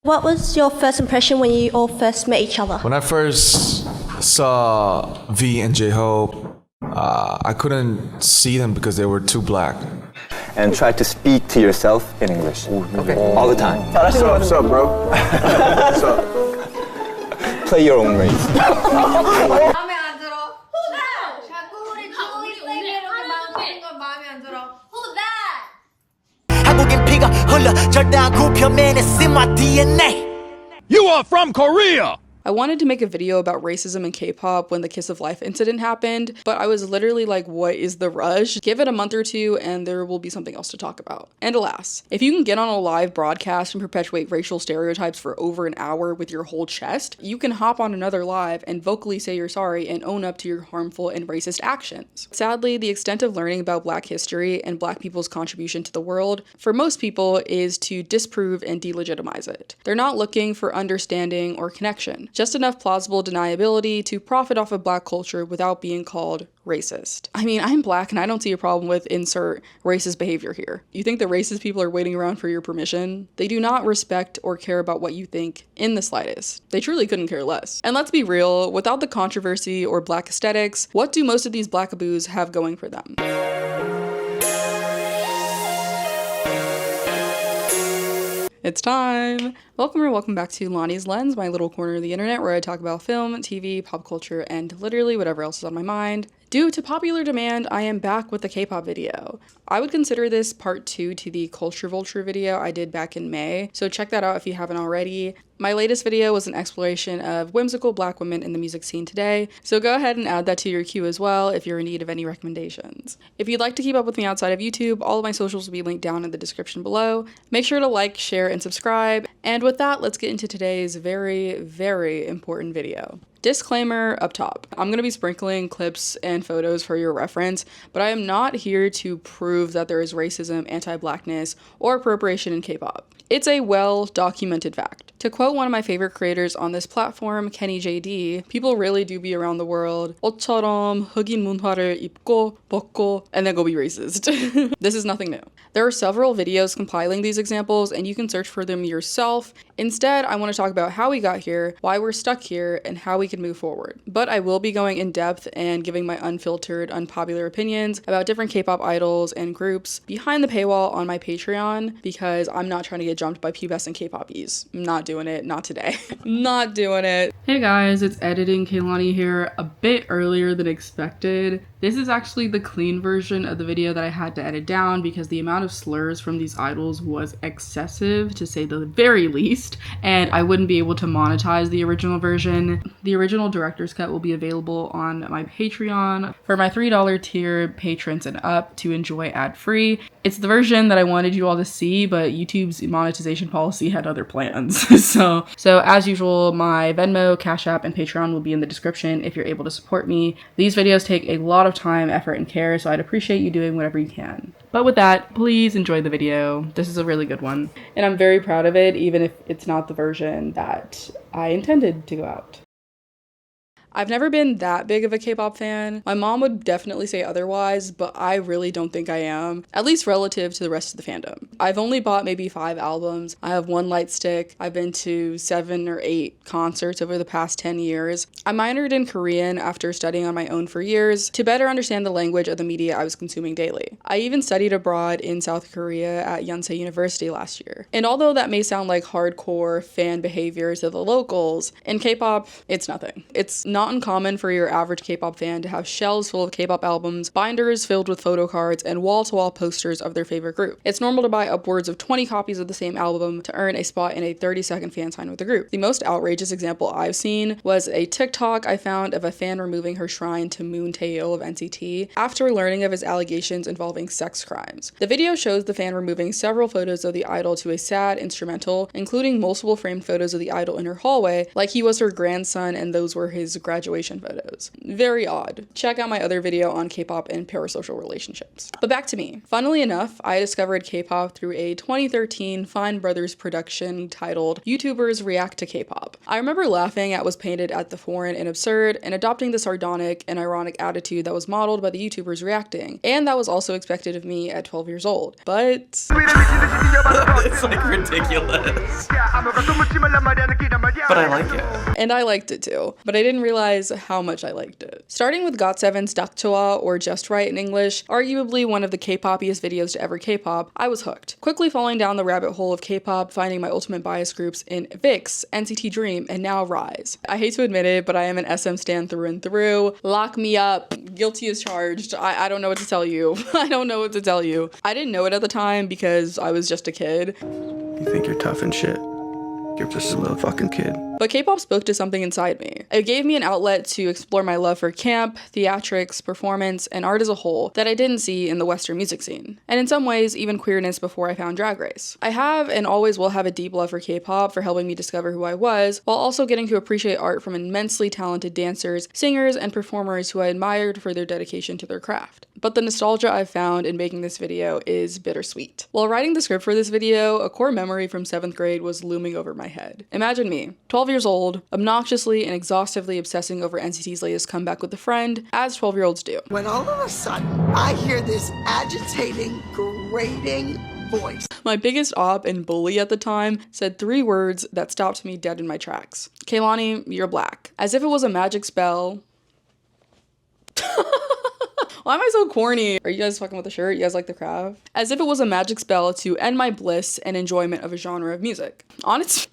What was your first impression when you all first met each other? When I first saw V and J-Hope, I couldn't see them because they were too black. And try to speak to yourself in English. Okay. All the time. What's up, bro? What's up? Play your own race. 마음에 안 들어. 자꾸 우리 주호이 쌤이 이렇게 마음에 건 마음에 안 들어. Who that? 한국인 피가 흘러 절대 안 굽혀맨 it's in my DNA. You are from Korea! I wanted to make a video about racism in K-pop when the Kiss of Life incident happened, but I was literally like, what is the rush? Give it a month or two and there will be something else to talk about. And alas, if you can get on a live broadcast and perpetuate racial stereotypes for over an hour with your whole chest, you can hop on another live and vocally say you're sorry and own up to your harmful and racist actions. Sadly, the extent of learning about Black history and Black people's contribution to the world, for most people, is to disprove and delegitimize it. They're not looking for understanding or connection. Just enough plausible deniability to profit off of Black culture without being called racist. I mean, I'm Black and I don't see a problem with insert racist behavior here. You think the racist people are waiting around for your permission? They do not respect or care about what you think in the slightest. They truly couldn't care less. And let's be real, without the controversy or Black aesthetics, what do most of these Blackaboos have going for them? It's time! Welcome or welcome back to Lonnie's Lens, my little corner of the internet where I talk about film, TV, pop culture, and literally whatever else is on my mind. Due to popular demand, I am back with the K-pop video. I would consider this part 2 to the Culture Vulture video I did back in May, so check that out if you haven't already. My latest video was an exploration of whimsical Black women in the music scene today, so go ahead and add that to your queue as well if you're in need of any recommendations. If you'd like to keep up with me outside of YouTube, all of my socials will be linked down in the description below. Make sure to like, share, and subscribe. And with that, let's get into today's very, very important video. Disclaimer up top. I'm going to be sprinkling clips and photos for your reference, but I am not here to prove that there is racism, anti-Blackness, or appropriation in K-pop. It's a well-documented fact. To quote one of my favorite creators on this platform, Kenny JD, people really do be around the world 옷처럼 흑인 문화를 입고 벗고 and then go be racist. This is nothing new. There are several videos compiling these examples and you can search for them yourself. Instead, I want to talk about how we got here, why we're stuck here, and how we can move forward. But I will be going in depth and giving my unfiltered, unpopular opinions about different K-pop idols and groups behind the paywall on my Patreon because I'm not trying to get jumped by pubescent K-poppies. I'm not doing it. Not today. Not doing it. Hey guys, it's editing Kaylani here, a bit earlier than expected. This is actually the clean version of the video that I had to edit down because the amount of slurs from these idols was excessive, to say the very least, and I wouldn't be able to monetize the original version. The original director's cut will be available on my Patreon for my $3 tier patrons and up to enjoy ad-free. It's the version that I wanted you all to see, but YouTube's monetization policy had other plans. So as usual, my Venmo, Cash App, and Patreon will be in the description if you're able to support me. These videos take a lot of time, effort, and care, so I'd appreciate you doing whatever you can. But with that, please enjoy the video. This is a really good one. And I'm very proud of it, even if it's not the version that I intended to go out. I've never been that big of a K-pop fan. My mom would definitely say otherwise, but I really don't think I am, at least relative to the rest of the fandom. I've only bought maybe 5 albums. I have 1 light stick. I've been to 7 or 8 concerts over the past 10 years. I minored in Korean after studying on my own for years to better understand the language of the media I was consuming daily. I even studied abroad in South Korea at Yonsei University last year. And although that may sound like hardcore fan behavior to the locals, in K-pop, it's nothing. It's not uncommon for your average K-pop fan to have shelves full of K-pop albums, binders filled with photo cards, and wall-to-wall posters of their favorite group. It's normal to buy upwards of 20 copies of the same album to earn a spot in a 30-second fan sign with the group. The most outrageous example I've seen was a TikTok I found of a fan removing her shrine to Moon Tae-il of NCT after learning of his allegations involving sex crimes. The video shows the fan removing several photos of the idol to a sad instrumental, including multiple framed photos of the idol in her hallway, like he was her grandson and those were his graduation photos. Very odd. Check out my other video on K-pop and parasocial relationships. But back to me. Funnily enough, I discovered K-pop through a 2013 Fine Brothers production titled YouTubers React to K-pop. I remember laughing at what was painted at the foreign and absurd and adopting the sardonic and ironic attitude that was modeled by the YouTubers reacting, and that was also expected of me at 12 years old. But it's like ridiculous. But I like it. And I liked it too, but I didn't realize how much I liked it. Starting with GOT7's Daktoa, or Just Right in English, arguably one of the K-popiest videos to ever K-pop, I was hooked. Quickly falling down the rabbit hole of K-pop, finding my ultimate bias groups in VIX, NCT Dream, and now Rise. I hate to admit it, but I am an SM stan through and through. Lock me up. Guilty as charged. I don't know what to tell you. I don't know what to tell you. I didn't know it at the time because I was just a kid. You think you're tough and shit. You're just a little fucking kid. But K-pop spoke to something inside me. It gave me an outlet to explore my love for camp, theatrics, performance, and art as a whole that I didn't see in the Western music scene. And in some ways, even queerness before I found Drag Race. I have and always will have a deep love for K-pop for helping me discover who I was, while also getting to appreciate art from immensely talented dancers, singers, and performers who I admired for their dedication to their craft. But the nostalgia I've found in making this video is bittersweet. While writing the script for this video, a core memory from 7th grade was looming over my head. Imagine me, 12 years old, obnoxiously and exhaustively obsessing over NCT's latest comeback with a friend, as 12-year-olds do. When all of a sudden, I hear this agitating, grating voice. My biggest op and bully at the time said 3 words that stopped me dead in my tracks. "Kehlani, you're black." As if it was a magic spell. Why am I so corny? Are you guys fucking with the shirt? You guys like the craft? As if it was a magic spell to end my bliss and enjoyment of a genre of music. On its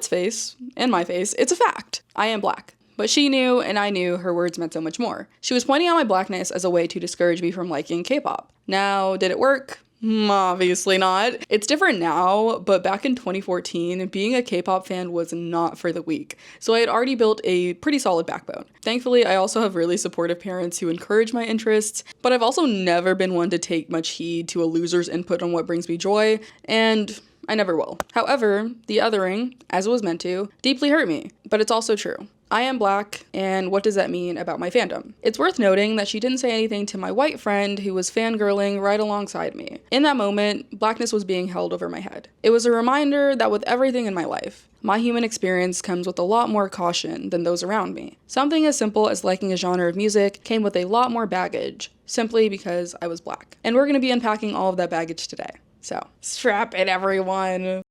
face, and my face, it's a fact. I am black. But she knew, and I knew, her words meant so much more. She was pointing out my blackness as a way to discourage me from liking K-pop. Now, did it work? Obviously not. It's different now, but back in 2014, being a K-pop fan was not for the weak. So I had already built a pretty solid backbone. Thankfully, I also have really supportive parents who encourage my interests, but I've also never been one to take much heed to a loser's input on what brings me joy, and I never will. However, the othering, as it was meant to, deeply hurt me, but it's also true. I am black, and what does that mean about my fandom? It's worth noting that she didn't say anything to my white friend who was fangirling right alongside me. In that moment, blackness was being held over my head. It was a reminder that with everything in my life, my human experience comes with a lot more caution than those around me. Something as simple as liking a genre of music came with a lot more baggage, simply because I was black. And we're going to be unpacking all of that baggage today. So, strap in, everyone.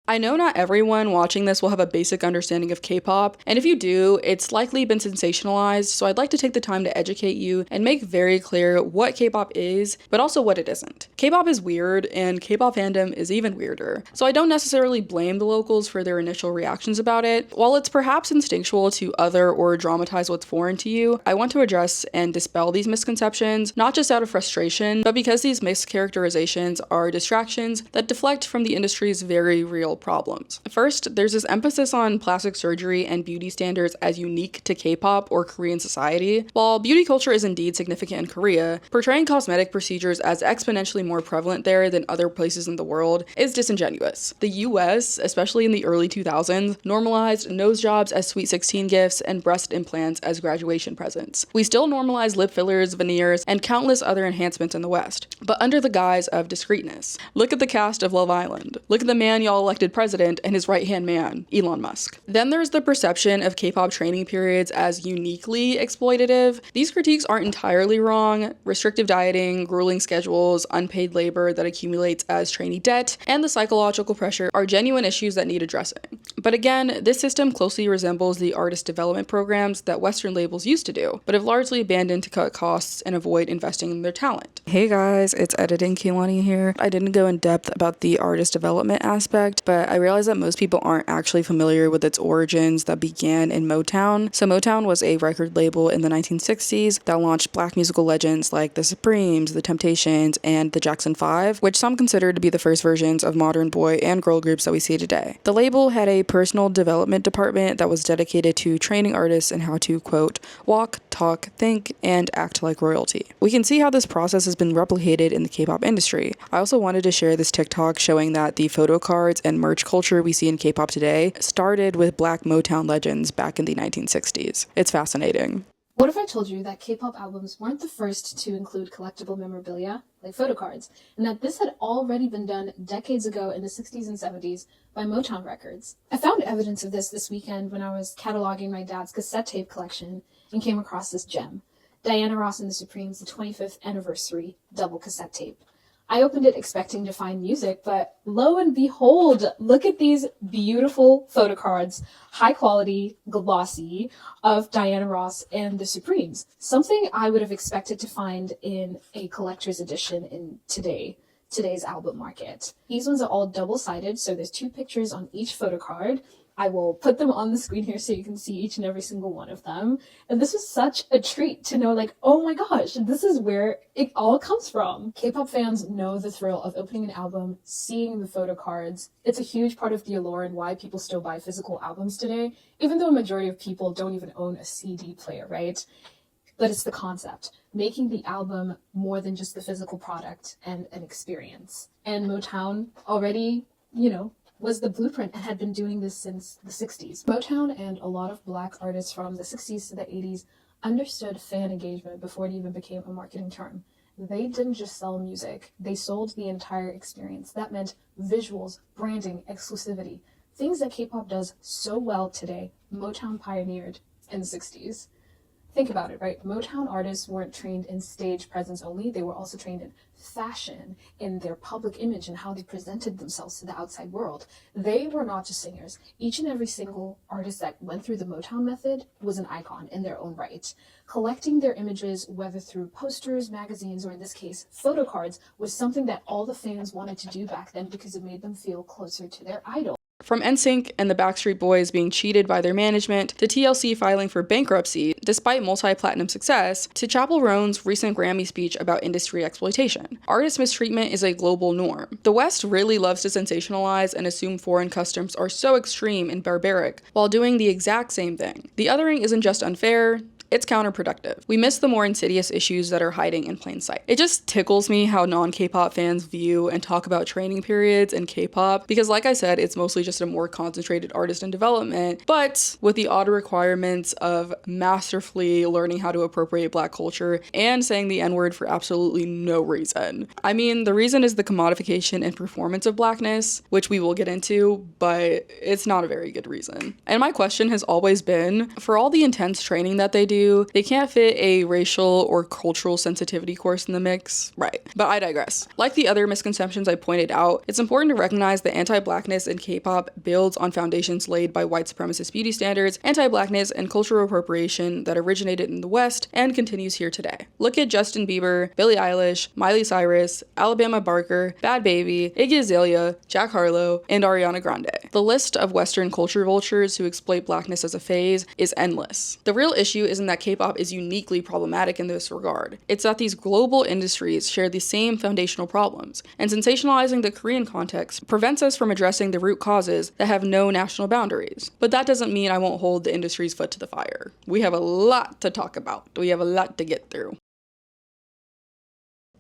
I know not everyone watching this will have a basic understanding of K-pop, and if you do, it's likely been sensationalized, so I'd like to take the time to educate you and make very clear what K-pop is, but also what it isn't. K-pop is weird, and K-pop fandom is even weirder, so I don't necessarily blame the locals for their initial reactions about it. While it's perhaps instinctual to other or dramatize what's foreign to you, I want to address and dispel these misconceptions, not just out of frustration, but because these mischaracterizations are distractions that deflect from the industry's very real problems. First, there's this emphasis on plastic surgery and beauty standards as unique to K-pop or Korean society. While beauty culture is indeed significant in Korea, portraying cosmetic procedures as exponentially more prevalent there than other places in the world is disingenuous. The US, especially in the early 2000s, normalized nose jobs as Sweet 16 gifts and breast implants as graduation presents. We still normalize lip fillers, veneers, and countless other enhancements in the West, but under the guise of discreetness. Look at the cast of Love Island. Look at the man y'all elected president and his right-hand man, Elon Musk. Then there's the perception of K-pop training periods as uniquely exploitative. These critiques aren't entirely wrong. Restrictive dieting, grueling schedules, unpaid labor that accumulates as trainee debt, and the psychological pressure are genuine issues that need addressing. But again, this system closely resembles the artist development programs that Western labels used to do, but have largely abandoned to cut costs and avoid investing in their talent. Hey guys, it's Editing Kehlani here. I didn't go in depth about the artist development aspect, but I realized that most people aren't actually familiar with its origins that began in Motown. So Motown was a record label in the 1960s that launched black musical legends like the Supremes, the Temptations, and the Jackson 5, which some consider to be the first versions of modern boy and girl groups that we see today. The label had a a personal development department that was dedicated to training artists in how to, quote, walk, talk, think, and act like royalty. We can see how this process has been replicated in the K-pop industry. I also wanted to share this TikTok showing that the photo cards and merch culture we see in K-pop today started with Black Motown legends back in the 1960s. It's fascinating. What if I told you that K-pop albums weren't the first to include collectible memorabilia, like photo cards, and that this had already been done decades ago in the 60s and 70s by Motown Records? I found evidence of this weekend when I was cataloging my dad's cassette tape collection and came across this gem, Diana Ross and the Supremes, the 25th anniversary double cassette tape. I opened it expecting to find music, but lo and behold, look at these beautiful photo cards, high quality, glossy, of Diana Ross and the Supremes. Something I would have expected to find in a collector's edition in today's album market. These ones are all double-sided, so there's 2 pictures on each photo card. I will put them on the screen here so you can see each and every single one of them. And this was such a treat to know, like, oh my gosh, this is where it all comes from. K-pop fans know the thrill of opening an album, seeing the photo cards. It's a huge part of the allure and why people still buy physical albums today, even though a majority of people don't even own a CD player, right? But it's the concept, making the album more than just the physical product and an experience. And Motown already, was the blueprint and had been doing this since the 60s. Motown and a lot of Black artists from the 60s to the 80s understood fan engagement before it even became a marketing term. They didn't just sell music, they sold the entire experience. That meant visuals, branding, exclusivity. Things that K-pop does so well today, Motown pioneered in the 60s. Think about it, right? Motown artists weren't trained in stage presence only, they were also trained in fashion, in their public image and how they presented themselves to the outside world. They were not just singers. Each and every single artist that went through the Motown method was an icon in their own right. Collecting their images, whether through posters, magazines, or in this case, photo cards, was something that all the fans wanted to do back then because it made them feel closer to their idol. From NSYNC and the Backstreet Boys being cheated by their management, to TLC filing for bankruptcy despite multi-platinum success, to Chappell Roan's recent Grammy speech about industry exploitation. Artist mistreatment is a global norm. The West really loves to sensationalize and assume foreign customs are so extreme and barbaric, while doing the exact same thing. The othering isn't just unfair, it's counterproductive. We miss the more insidious issues that are hiding in plain sight. It just tickles me how non-K-pop fans view and talk about training periods in K-pop, because like I said, it's mostly just a more concentrated artist in development, but with the odd requirements of masterfully learning how to appropriate Black culture and saying the N-word for absolutely no reason. I mean, the reason is the commodification and performance of Blackness, which we will get into, but it's not a very good reason. And my question has always been, for all the intense training that they do, they can't fit a racial or cultural sensitivity course in the mix. Right. But I digress. Like the other misconceptions I pointed out, it's important to recognize that anti-Blackness in K-pop builds on foundations laid by white supremacist beauty standards, anti-Blackness, and cultural appropriation that originated in the West and continues here today. Look at Justin Bieber, Billie Eilish, Miley Cyrus, Alabama Barker, Bad Baby, Iggy Azalea, Jack Harlow, and Ariana Grande. The list of Western culture vultures who exploit Blackness as a phase is endless. The real issue isn't that K-pop is uniquely problematic in this regard. It's that these global industries share the same foundational problems, and sensationalizing the Korean context prevents us from addressing the root causes that have no national boundaries. But that doesn't mean I won't hold the industry's foot to the fire. We have a lot to talk about. We have a lot to get through.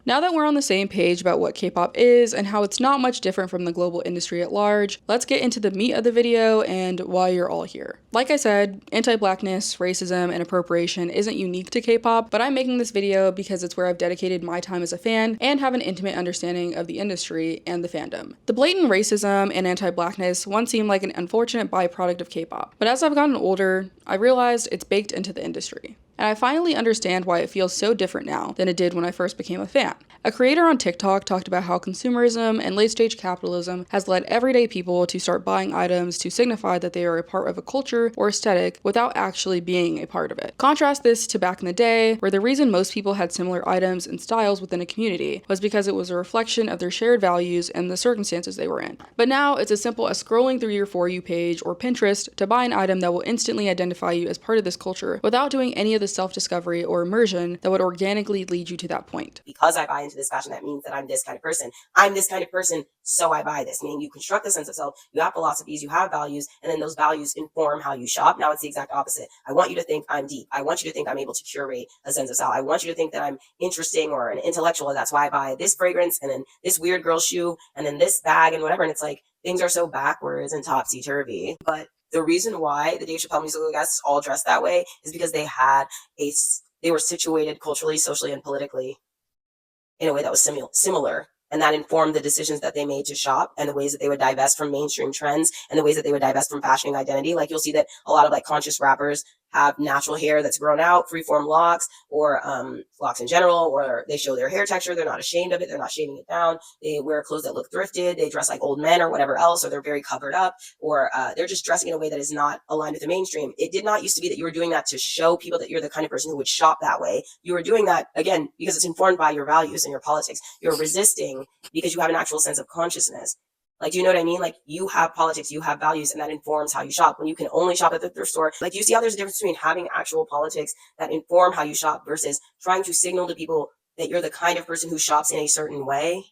Now that we're on the same page about what K-pop is and how it's not much different from the global industry at large, let's get into the meat of the video and why you're all here. Like I said, anti-Blackness, racism, and appropriation isn't unique to K-pop, but I'm making this video because it's where I've dedicated my time as a fan and have an intimate understanding of the industry and the fandom. The blatant racism and anti-Blackness once seemed like an unfortunate byproduct of K-pop, but as I've gotten older, I realized it's baked into the industry. And I finally understand why it feels so different now than it did when I first became a fan. A creator on TikTok talked about how consumerism and late-stage capitalism has led everyday people to start buying items to signify that they are a part of a culture or aesthetic without actually being a part of it. Contrast this to back in the day, where the reason most people had similar items and styles within a community was because it was a reflection of their shared values and the circumstances they were in. But now it's as simple as scrolling through your For You page or Pinterest to buy an item that will instantly identify you as part of this culture without doing any of the self-discovery or immersion that would organically lead you to that point. Because I buy into this fashion, that means that I'm this kind of person. I'm this kind of person, so I buy this. Meaning you construct a sense of self, you have philosophies, you have values, and then those values inform how you shop. Now it's the exact opposite. I want you to think I'm deep. I want you to think I'm able to curate a sense of self. I want you to think that I'm interesting or an intellectual. That's why I buy this fragrance and then this weird girl shoe and then this bag and whatever. And it's like, things are so backwards and topsy-turvy. But the reason why the Dave Chappelle musical guests all dressed that way is because they were situated culturally, socially, and politically in a way that was similar. And that informed the decisions that they made to shop and the ways that they would divest from mainstream trends and the ways that they would divest from fashioning identity. Like you'll see that a lot of like conscious rappers have natural hair that's grown out, freeform locks, or locks in general, or they show their hair texture. They're not ashamed of it. They're not shaving it down. They wear clothes that look thrifted. They dress like old men or whatever else, or they're very covered up, or they're just dressing in a way that is not aligned with the mainstream. It did not used to be that you were doing that to show people that you're the kind of person who would shop that way. You were doing that, again, because it's informed by your values and your politics. You're resisting because you have an actual sense of consciousness. Like, do you know what I mean? Like, you have politics, you have values, and that informs how you shop. When you can only shop at the thrift store, like, you see how there's a difference between having actual politics that inform how you shop versus trying to signal to people that you're the kind of person who shops in a certain way,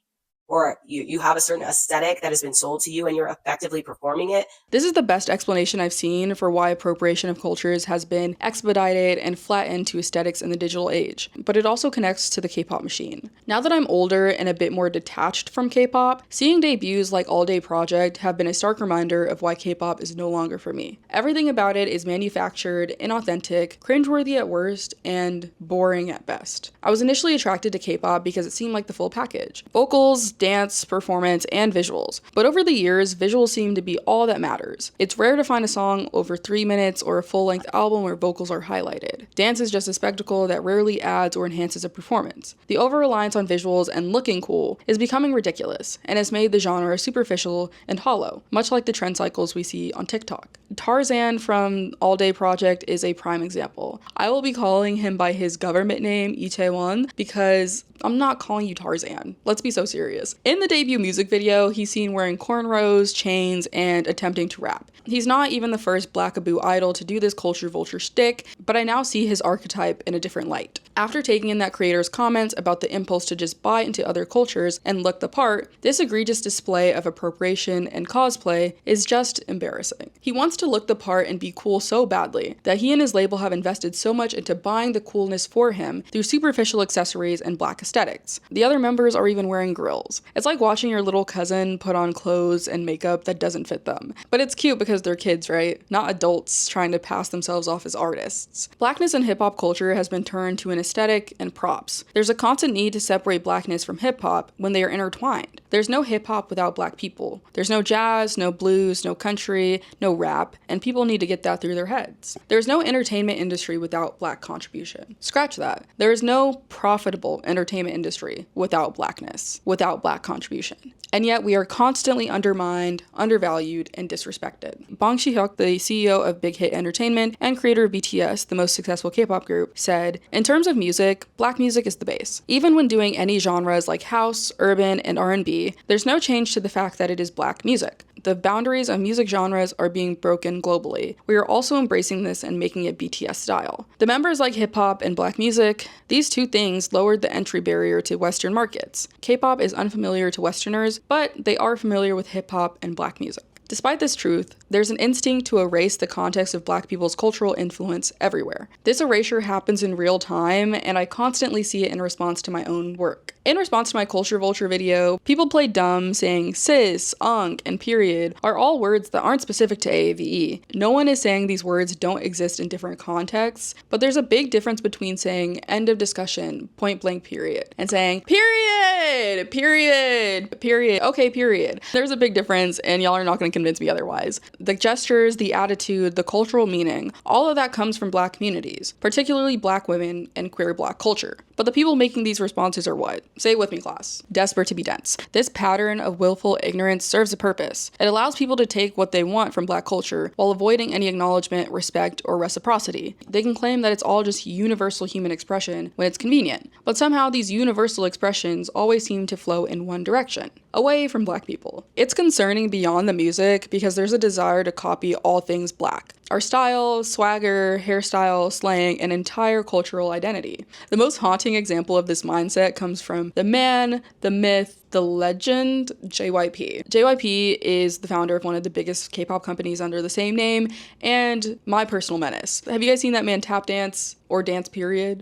or you have a certain aesthetic that has been sold to you and you're effectively performing it. This is the best explanation I've seen for why appropriation of cultures has been expedited and flattened to aesthetics in the digital age, but it also connects to the K-pop machine. Now that I'm older and a bit more detached from K-pop, seeing debuts like All Day Project have been a stark reminder of why K-pop is no longer for me. Everything about it is manufactured, inauthentic, cringeworthy at worst, and boring at best. I was initially attracted to K-pop because it seemed like the full package. Vocals, dance, performance, and visuals. But over the years, visuals seem to be all that matters. It's rare to find a song over 3 minutes or a full-length album where vocals are highlighted. Dance is just a spectacle that rarely adds or enhances a performance. The over-reliance on visuals and looking cool is becoming ridiculous, and has made the genre superficial and hollow, much like the trend cycles we see on TikTok. Tarzan from All Day Project is a prime example. I will be calling him by his government name, Itaewon, because I'm not calling you Tarzan. Let's be so serious. In the debut music video, he's seen wearing cornrows, chains, and attempting to rap. He's not even the first Blackaboo idol to do this culture vulture shtick, but I now see his archetype in a different light. After taking in that creator's comments about the impulse to just buy into other cultures and look the part, this egregious display of appropriation and cosplay is just embarrassing. He wants to look the part and be cool so badly that he and his label have invested so much into buying the coolness for him through superficial accessories and black aesthetics. The other members are even wearing grills. It's like watching your little cousin put on clothes and makeup that doesn't fit them. But it's cute because they're kids, right? Not adults trying to pass themselves off as artists. Blackness in hip-hop culture has been turned to an aesthetic and props. There's a constant need to separate blackness from hip-hop when they are intertwined. There's no hip-hop without black people. There's no jazz, no blues, no country, no rap, and people need to get that through their heads. There's no entertainment industry without black contribution. Scratch that. There is no profitable entertainment industry without blackness, without black contribution. And yet we are constantly undermined, undervalued, and disrespected. Bong Si-hyuk, the CEO of Big Hit Entertainment and creator of BTS, the most successful K-pop group, said, "In terms of music, black music is the base. Even when doing any genres like house, urban, and R&B, there's no change to the fact that it is black music. The boundaries of music genres are being broken globally. We are also embracing this and making it BTS style. The members like hip-hop and black music, these two things lowered the entry barrier to Western markets. K-pop is unfamiliar to Westerners, but they are familiar with hip-hop and black music." Despite this truth, there's an instinct to erase the context of black people's cultural influence everywhere. This erasure happens in real time, and I constantly see it in response to my own work. In response to my Culture Vulture video, people play dumb saying sis, unk, and period are all words that aren't specific to AAVE. No one is saying these words don't exist in different contexts, but there's a big difference between saying end of discussion, point blank period, and saying period, period, period, okay, period. There's a big difference, and y'all are not going to convince me otherwise. The gestures, the attitude, the cultural meaning, all of that comes from black communities, particularly black women and queer black culture. But the people making these responses are what? Say it with me, class. Desperate to be dense. This pattern of willful ignorance serves a purpose. It allows people to take what they want from black culture while avoiding any acknowledgement, respect, or reciprocity. They can claim that it's all just universal human expression when it's convenient, but somehow these universal expressions always seem to flow in one direction, away from black people. It's concerning beyond the music because there's a desire to copy all things black. Our style, swagger, hairstyle, slang, and entire cultural identity. The most haunting haunting example of this mindset comes from the man, the myth, the legend, JYP. JYP is the founder of one of the biggest K-pop companies under the same name, and my personal menace. Have you guys seen that man tap dance or dance period?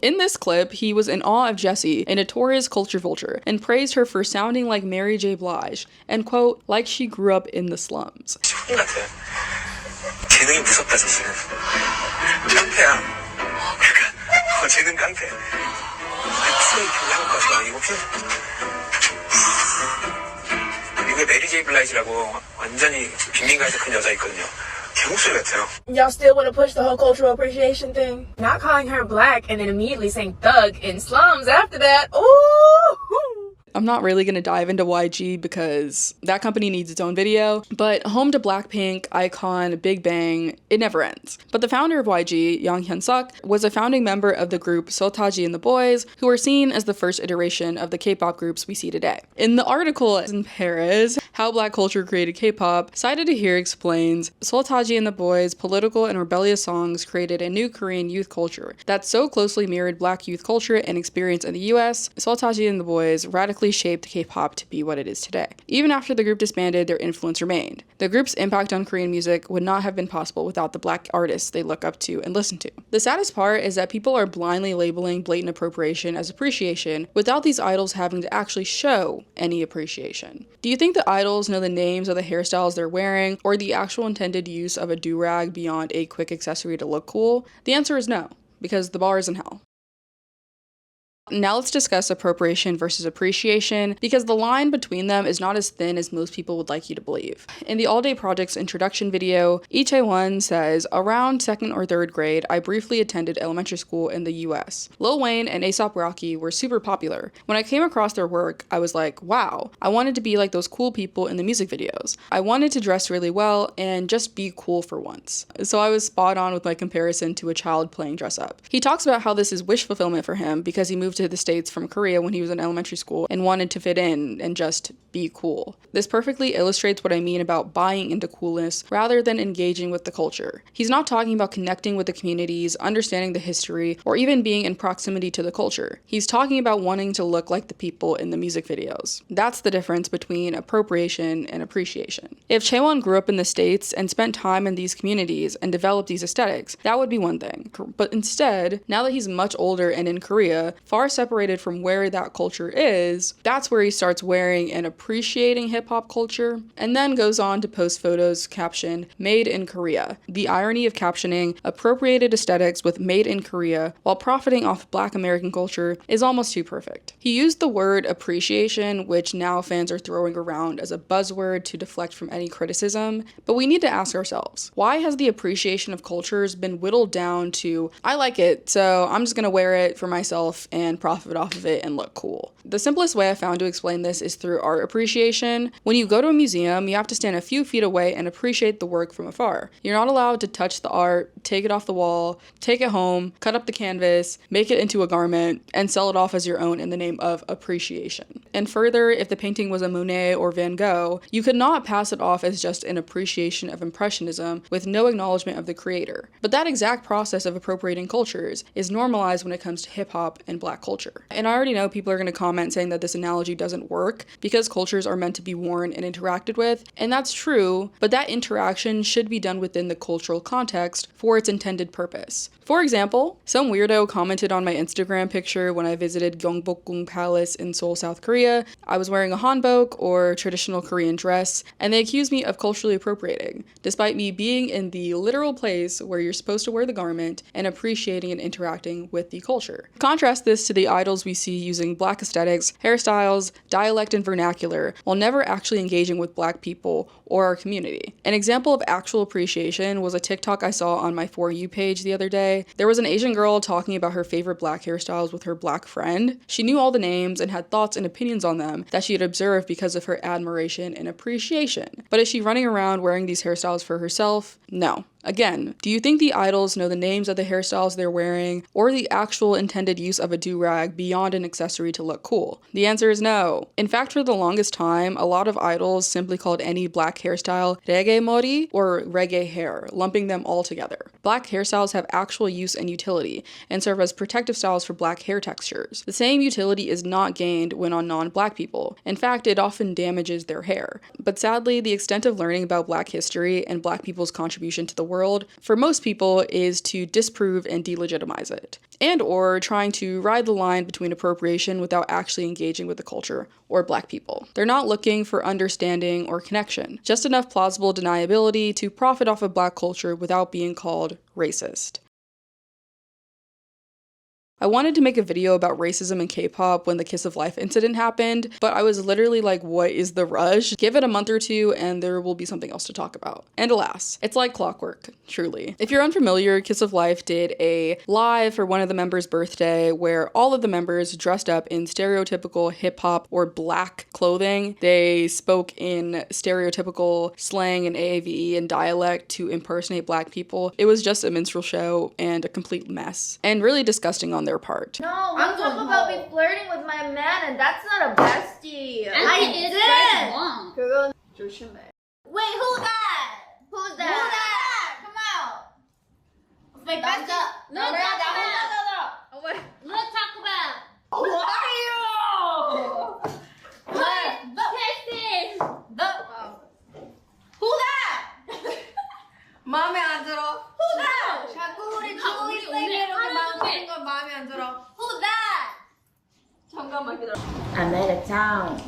In this clip, he was in awe of Jessie, a notorious culture vulture, and praised her for sounding like Mary J. Blige, and quote, like she grew up in the slums. 재능이 무섭다 사실은. 깡패야. 그러니까 재능 깡패. 프로의 한국 가수가 아니고 미국의 메리 제이 블라이즈라고 완전히 빈민가에서 큰 여자 있거든요. 개 목소리 같아요. Y'all still want to push the whole cultural appreciation thing? Not calling her black and then immediately saying thug in slums after that. Ooh. I'm not really going to dive into YG because that company needs its own video, but home to Blackpink, iKON, Big Bang, it never ends. But the founder of YG, Yang Hyun-suk, was a founding member of the group Sotaji and the Boys, who are seen as the first iteration of the K-pop groups we see today. In the article in Paris, How Black Culture Created K-pop, cited here explains, Sotaji and the Boys' political and rebellious songs created a new Korean youth culture that so closely mirrored Black youth culture and experience in the US. Sotaji and the Boys radically shaped K-pop to be what it is today. Even after the group disbanded, their influence remained. The group's impact on Korean music would not have been possible without the Black artists they look up to and listen to. The saddest part is that people are blindly labeling blatant appropriation as appreciation without these idols having to actually show any appreciation. Do you think the idols know the names of the hairstyles they're wearing or the actual intended use of a do-rag beyond a quick accessory to look cool? The answer is no, because the bar is in hell. Now let's discuss appropriation versus appreciation, because the line between them is not as thin as most people would like you to believe. In the All Day Project's introduction video, Ichaewon says, around 2nd or 3rd grade, I briefly attended elementary school in the US. Lil Wayne and A$AP Rocky were super popular. When I came across their work, I was like, wow, I wanted to be like those cool people in the music videos. I wanted to dress really well and just be cool for once. So I was spot on with my comparison to a child playing dress up. He talks about how this is wish fulfillment for him because he moved to the States from Korea when he was in elementary school and wanted to fit in and just be cool. This perfectly illustrates what I mean about buying into coolness rather than engaging with the culture. He's not talking about connecting with the communities, understanding the history, or even being in proximity to the culture. He's talking about wanting to look like the people in the music videos. That's the difference between appropriation and appreciation. If Chaewon grew up in the States and spent time in these communities and developed these aesthetics, that would be one thing. But instead, now that he's much older and in Korea, far separated from where that culture is, that's where he starts wearing and appreciating hip-hop culture, and then goes on to post photos captioned, Made in Korea. The irony of captioning appropriated aesthetics with Made in Korea while profiting off Black American culture is almost too perfect. He used the word appreciation, which now fans are throwing around as a buzzword to deflect from any criticism, but we need to ask ourselves, why has the appreciation of cultures been whittled down to, I like it, so I'm just gonna wear it for myself and profit off of it and look cool? The simplest way I found to explain this is through art appreciation. When you go to a museum, you have to stand a few feet away and appreciate the work from afar. You're not allowed to touch the art, take it off the wall, take it home, cut up the canvas, make it into a garment, and sell it off as your own in the name of appreciation. And further, if the painting was a Monet or Van Gogh, you could not pass it off as just an appreciation of Impressionism with no acknowledgement of the creator. But that exact process of appropriating cultures is normalized when it comes to hip-hop and Black culture. And I already know people are going to comment saying that this analogy doesn't work because cultures are meant to be worn and interacted with, and that's true, but that interaction should be done within the cultural context for its intended purpose. For example, some weirdo commented on my Instagram picture when I visited Gyeongbokgung Palace in Seoul, South Korea. I was wearing a hanbok, or traditional Korean dress, and they accused me of culturally appropriating, despite me being in the literal place where you're supposed to wear the garment and appreciating and interacting with the culture. Contrast this to the idols we see using Black aesthetics, hairstyles, dialect, and vernacular, while never actually engaging with Black people or our community. An example of actual appreciation was a TikTok I saw on my For You page the other day. There was an Asian girl talking about her favorite Black hairstyles with her Black friend. She knew all the names and had thoughts and opinions on them that she had observed because of her admiration and appreciation. But is she running around wearing these hairstyles for herself? No. Again, do you think the idols know the names of the hairstyles they're wearing or the actual intended use of a do-rag beyond an accessory to look cool? The answer is no. In fact, for the longest time, a lot of idols simply called any black hairstyle reggae mori or reggae hair, lumping them all together. Black hairstyles have actual use and utility and serve as protective styles for black hair textures. The same utility is not gained when on non-black people. In fact, it often damages their hair. But sadly, the extent of learning about black history and black people's contribution to the world, for most people, is to disprove and delegitimize it, and or trying to ride the line between appropriation without actually engaging with the culture or black people. They're not looking for understanding or connection, just enough plausible deniability to profit off of black culture without being called racist. I wanted to make a video about racism in K-pop when the Kiss of Life incident happened, but I was literally like, what is the rush? Give it a month or two and there will be something else to talk about. And alas, it's like clockwork, truly. If you're unfamiliar, Kiss of Life did a live for one of the members' birthday where all of the members dressed up in stereotypical hip-hop or black clothing. They spoke in stereotypical slang and AAVE and dialect to impersonate black people. It was just a minstrel show and a complete mess, and really disgusting on their part. No, I'm talking about me flirting with my man, and that's not a bestie. I did. 그건 조심해. Wait, who that? Who's that? Who that? Come out. My bestie. No. Wait. Let's talk about. Who are you? Who that? 마음에 안 들어. Who that? 자꾸 우리 주위 생이렇게 마주치는 건 마음에 안 들어. Who that? 잠깐만 기다려. I'm out of town.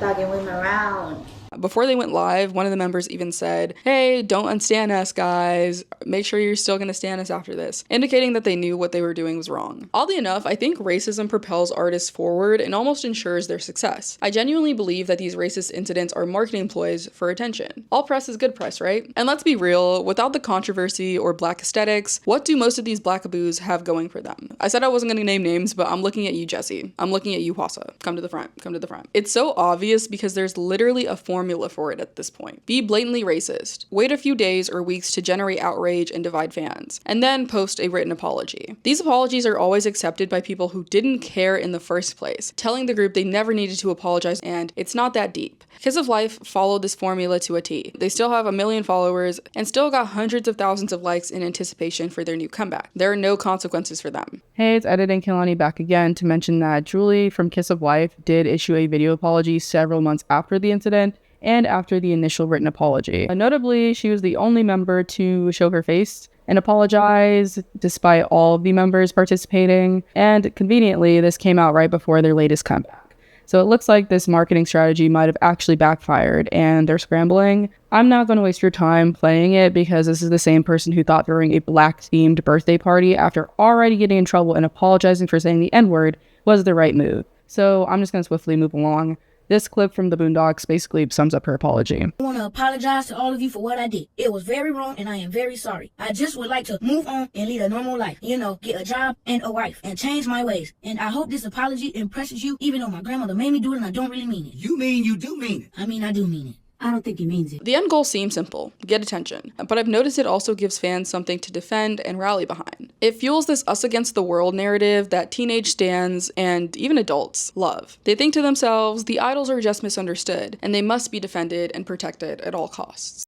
Talking with my round. Before they went live, one of the members even said, "Hey, don't unstan us, guys. Make sure you're still gonna stan us after this," indicating that they knew what they were doing was wrong. Oddly enough, I think racism propels artists forward and almost ensures their success. I genuinely believe that these racist incidents are marketing ploys for attention. All press is good press, right? And let's be real, without the controversy or black aesthetics, what do most of these Blackaboos have going for them? I said I wasn't gonna name names, but I'm looking at you, Jesse. I'm looking at you, Hwasa. Come to the front. Come to the front. It's so obvious because there's literally a formula for it at this point. Be blatantly racist. Wait a few days or weeks to generate outrage and divide fans, and then post a written apology. These apologies are always accepted by people who didn't care in the first place, telling the group they never needed to apologize and it's not that deep. Kiss of Life followed this formula to a T. They still have 1 million followers and still got hundreds of thousands of likes in anticipation for their new comeback. There are no consequences for them. Hey, it's Editing Kilani back again to mention that Julie from Kiss of Life did issue a video apology several months after the incident and after the initial written apology. Notably, she was the only member to show her face and apologize despite all of the members participating, and conveniently, this came out right before their latest comeback. So it looks like this marketing strategy might have actually backfired and they're scrambling. I'm not going to waste your time playing it because this is the same person who thought throwing a black-themed birthday party after already getting in trouble and apologizing for saying the N-word was the right move. So I'm just going to swiftly move along. This clip from the Boondocks basically sums up her apology. I want to apologize to all of you for what I did. It was very wrong and I am very sorry. I just would like to move on and lead a normal life. You know, get a job and a wife and change my ways. And I hope this apology impresses you, even though my grandmother made me do it and I don't really mean it. You mean you do mean it? I mean, I do mean it. I don't think he means it. The end goal seems simple, get attention, but I've noticed it also gives fans something to defend and rally behind. It fuels this us against the world narrative that teenage stans and even adults love. They think to themselves, the idols are just misunderstood, and they must be defended and protected at all costs.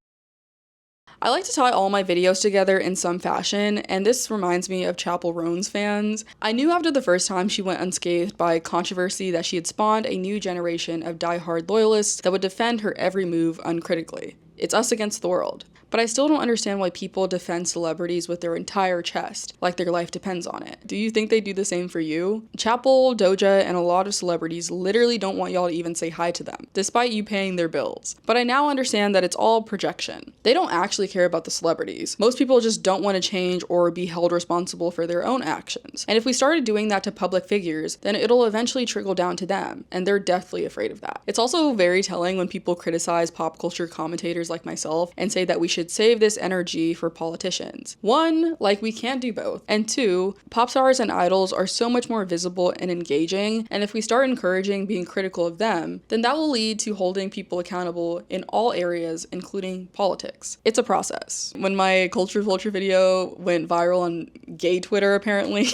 I like to tie all my videos together in some fashion, and this reminds me of Chapel Roan's fans. I knew after the first time she went unscathed by controversy that she had spawned a new generation of die-hard loyalists that would defend her every move uncritically. It's us against the world. But I still don't understand why people defend celebrities with their entire chest, like their life depends on it. Do you think they do the same for you? Chapel, Doja, and a lot of celebrities literally don't want y'all to even say hi to them, despite you paying their bills. But I now understand that it's all projection. They don't actually care about the celebrities. Most people just don't want to change or be held responsible for their own actions. And if we started doing that to public figures, then it'll eventually trickle down to them, and they're deathly afraid of that. It's also very telling when people criticize pop culture commentators like myself and say that we should should save this energy for politicians. One, like we can't do both. And two, pop stars and idols are so much more visible and engaging, and if we start encouraging being critical of them, then that will lead to holding people accountable in all areas, including politics. It's a process. When my Culture Vulture video went viral on gay Twitter, apparently,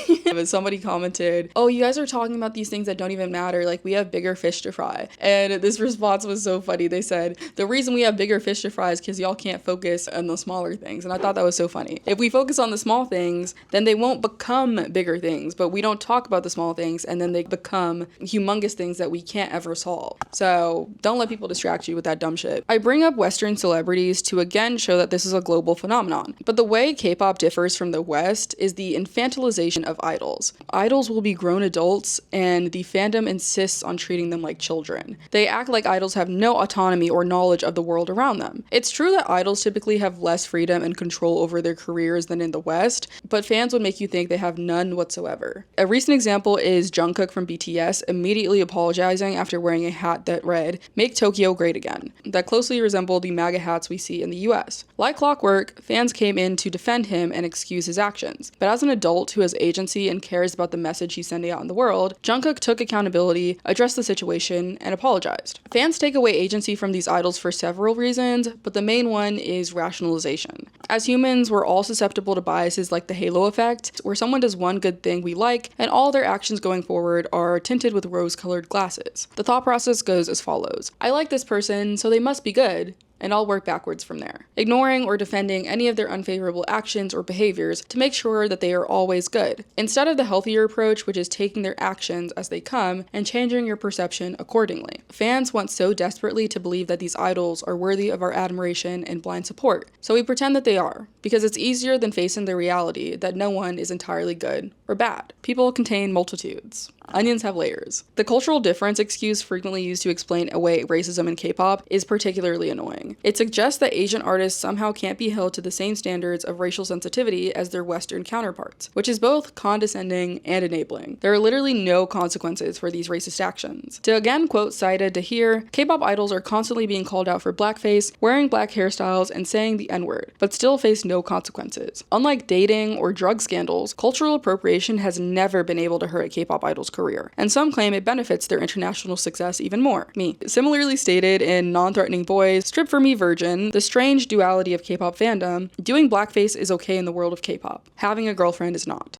somebody commented, "Oh, you guys are talking about these things that don't even matter, like we have bigger fish to fry." And this response was so funny. They said, "The reason we have bigger fish to fry is because y'all can't focus on the smaller things." And I thought that was so funny. If we focus on the small things, then they won't become bigger things, but we don't talk about the small things and then they become humongous things that we can't ever solve. So don't let people distract you with that dumb shit. I bring up Western celebrities to again show that this is a global phenomenon, but the way K-pop differs from the West is the infantilization of idols. Idols will be grown adults and the fandom insists on treating them like children. They act like idols have no autonomy or knowledge of the world around them. It's true that idols typically have less freedom and control over their careers than in the West, but fans would make you think they have none whatsoever. A recent example is Jungkook from BTS immediately apologizing after wearing a hat that read, "Make Tokyo Great Again," that closely resembled the MAGA hats we see in the US. Like clockwork, fans came in to defend him and excuse his actions. But as an adult who has agency and cares about the message he's sending out in the world, Jungkook took accountability, addressed the situation, and apologized. Fans take away agency from these idols for several reasons, but the main one is rationalization. As humans, we're all susceptible to biases like the halo effect, where someone does one good thing we like, and all their actions going forward are tinted with rose-colored glasses. The thought process goes as follows: I like this person, so they must be good, and I'll work backwards from there, ignoring or defending any of their unfavorable actions or behaviors to make sure that they are always good, instead of the healthier approach, which is taking their actions as they come and changing your perception accordingly. Fans want so desperately to believe that these idols are worthy of our admiration and blind support, so we pretend that they are, because it's easier than facing the reality that no one is entirely good or bad. People contain multitudes. Onions have layers. The cultural difference excuse frequently used to explain away racism in K-pop is particularly annoying. It suggests that Asian artists somehow can't be held to the same standards of racial sensitivity as their Western counterparts, which is both condescending and enabling. There are literally no consequences for these racist actions. To again quote Saida Dahir, K-pop idols are constantly being called out for blackface, wearing black hairstyles, and saying the N-word, but still face no consequences. Unlike dating or drug scandals, cultural appropriation has never been able to hurt a K-pop idol's career, and some claim it benefits their international success even more. Me. Similarly stated in Non-Threatening Boys, Strip for Me Virgin, the strange duality of K-pop fandom, doing blackface is okay in the world of K-pop. Having a girlfriend is not.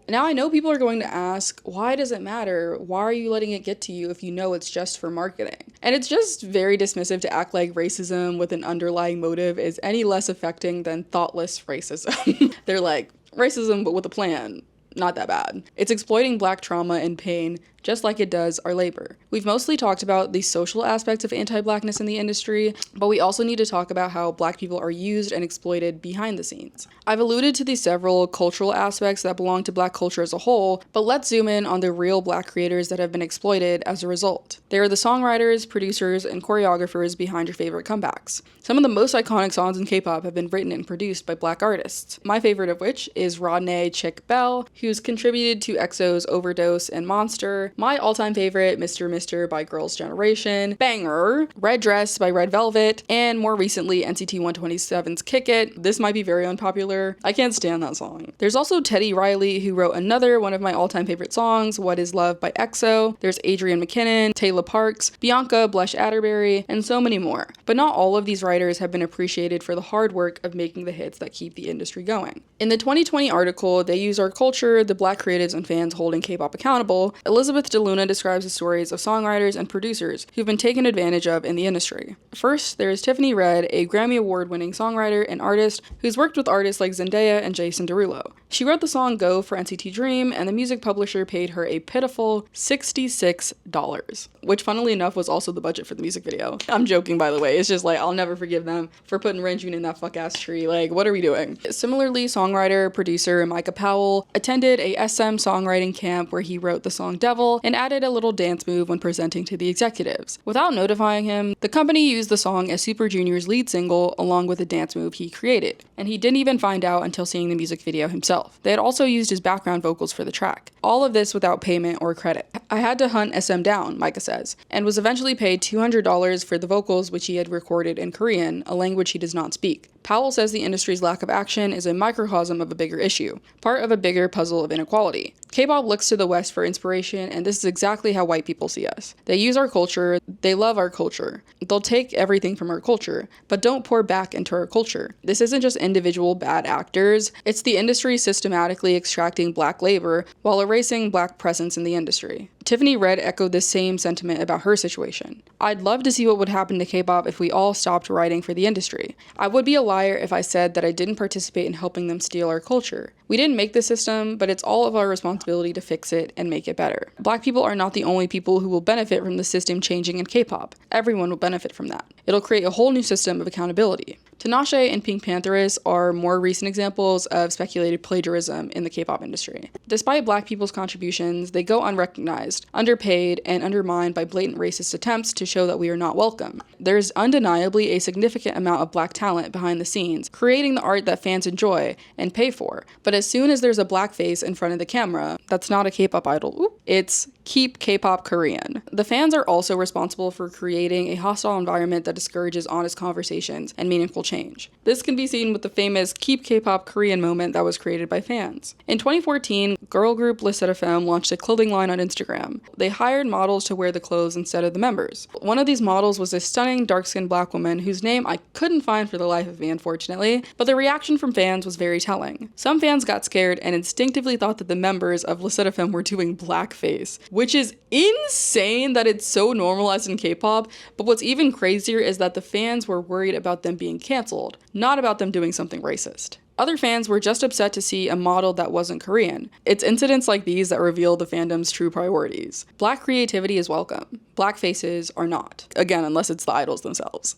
Now I know people are going to ask, why does it matter? Why are you letting it get to you if you know it's just for marketing? And it's just very dismissive to act like racism with an underlying motive is any less affecting than thoughtless racism. They're like, racism but with a plan. Not that bad. It's exploiting black trauma and pain just like it does our labor. We've mostly talked about the social aspects of anti-blackness in the industry, but we also need to talk about how black people are used and exploited behind the scenes. I've alluded to the several cultural aspects that belong to black culture as a whole, but let's zoom in on the real black creators that have been exploited as a result. They are the songwriters, producers, and choreographers behind your favorite comebacks. Some of the most iconic songs in K-pop have been written and produced by black artists, my favorite of which is Rodney Chick Bell, who's contributed to EXO's Overdose and Monster, my all-time favorite, Mr. Mister by Girls' Generation, Banger, Red Dress by Red Velvet, and more recently NCT 127's Kick It. This might be very unpopular. I can't stand that song. There's also Teddy Riley, who wrote another one of my all-time favorite songs, What Is Love by EXO. There's Adrian McKinnon, Taylor Parks, Bianca Blush Atterbury, and so many more. But not all of these writers have been appreciated for the hard work of making the hits that keep the industry going. In the 2020 article, They Use Our Culture, the Black Creatives and Fans Holding K-Pop Accountable, Elizabeth DeLuna describes the stories of songwriters and producers who've been taken advantage of in the industry. First, there's Tiffany Red, a Grammy Award-winning songwriter and artist who's worked with artists like Zendaya and Jason Derulo. She wrote the song Go for NCT Dream, and the music publisher paid her a pitiful $66, which funnily enough was also the budget for the music video. I'm joking, by the way. It's just like, I'll never forgive them for putting Renjun in that fuck-ass tree. Like, what are we doing? Similarly, songwriter, producer Micah Powell attended a SM songwriting camp where he wrote the song Devil call and added a little dance move when presenting to the executives. Without notifying him, the company used the song as Super Junior's lead single along with a dance move he created, and he didn't even find out until seeing the music video himself. They had also used his background vocals for the track. All of this without payment or credit. I had to hunt SM down, Micah says, and was eventually paid $200 for the vocals which he had recorded in Korean, a language he does not speak. Powell says the industry's lack of action is a microcosm of a bigger issue, part of a bigger puzzle of inequality. K-pop looks to the West for inspiration, and this is exactly how white people see us. They use our culture, they love our culture. They'll take everything from our culture, but don't pour back into our culture. This isn't just individual bad actors, it's the industry systematically extracting black labor while erasing black presence in the industry. Tiffany Red echoed this same sentiment about her situation. I'd love to see what would happen to K-pop if we all stopped writing for the industry. I would be a liar if I said that I didn't participate in helping them steal our culture. We didn't make the system, but it's all of our responsibility to fix it and make it better. Black people are not the only people who will benefit from the system changing in K-pop. Everyone will benefit from that. It'll create a whole new system of accountability. Tinashe and Pink Pantheress are more recent examples of speculated plagiarism in the K-pop industry. Despite black people's contributions, they go unrecognized, underpaid, and undermined by blatant racist attempts to show that we are not welcome. There's undeniably a significant amount of black talent behind the scenes, creating the art that fans enjoy and pay for. But as soon as there's a black face in front of the camera, that's not a K-pop idol. It's keep K-pop Korean. The fans are also responsible for creating a hostile environment that discourages honest conversations and meaningful change. This can be seen with the famous Keep K-pop Korean moment that was created by fans. In 2014, girl group Les Seraphim launched a clothing line on Instagram. They hired models to wear the clothes instead of the members. One of these models was a stunning dark-skinned black woman whose name I couldn't find for the life of me, unfortunately, but the reaction from fans was very telling. Some fans got scared and instinctively thought that the members of Les Seraphim were doing blackface, which is insane that it's so normalized in K-pop, but what's even crazier is that the fans were worried about them being canceled, not about them doing something racist. Other fans were just upset to see a model that wasn't Korean. It's incidents like these that reveal the fandom's true priorities. Black creativity is welcome. Black faces are not. Again, unless it's the idols themselves.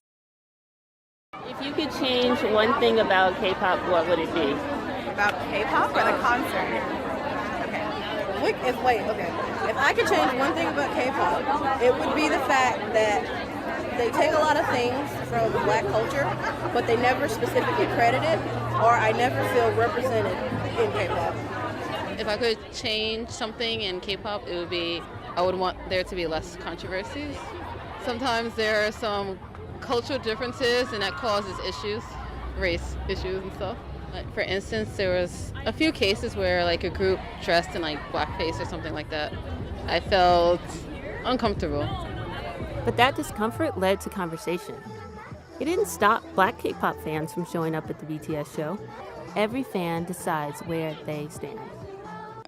If you could change one thing about K-pop, what would it be? About K-pop or the concert? Okay. If I could change one thing about K-pop, it would be the fact that they take a lot of things from black culture, but they never specifically credit it, or I never feel represented in K-pop. If I could change something in K-pop, it would be I would want there to be less controversies. Sometimes there are some cultural differences and that causes issues, race issues and stuff. Like, for instance, there was a few cases where like a group dressed in like blackface or something like that. I felt uncomfortable. But that discomfort led to conversation. It didn't stop black K-pop fans from showing up at the BTS show. Every fan decides where they stand.